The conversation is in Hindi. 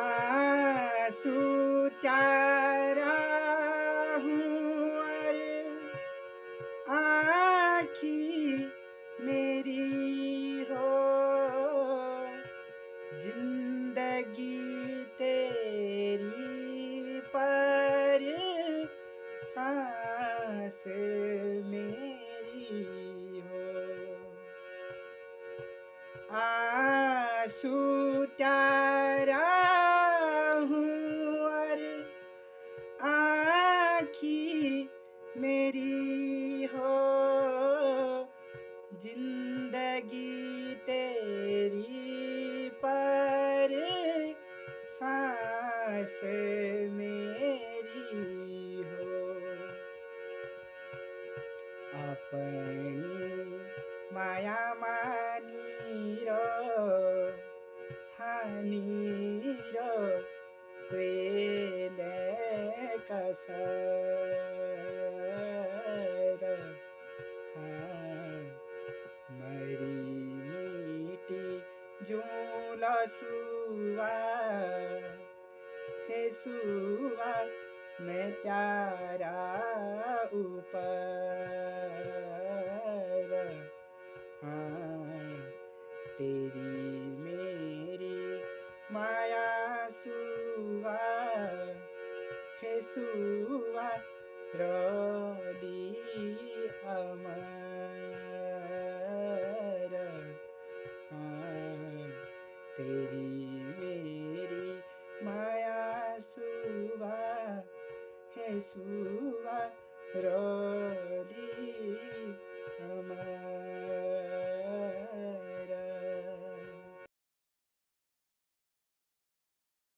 आंसू प्यारा हूँ और आँखी मेरी हो, जिंदगी तेरी पर सांस मेरी हो। आंसू प्यारा हूँ और आँखी मेरी हो, जिंदगी तेरी पर सांस मेरी हो। अपनी माया मानी रो हानि रो क्वेले कसर हाँ मरी मीठी जूला सुआ हे सुआ मैं त्यारा ऊपर हाँ तेरी मेरी माया सुआ हे सुआ रोली अमर हाँ तेरी मेरी माया सुआ हे सुआ रोली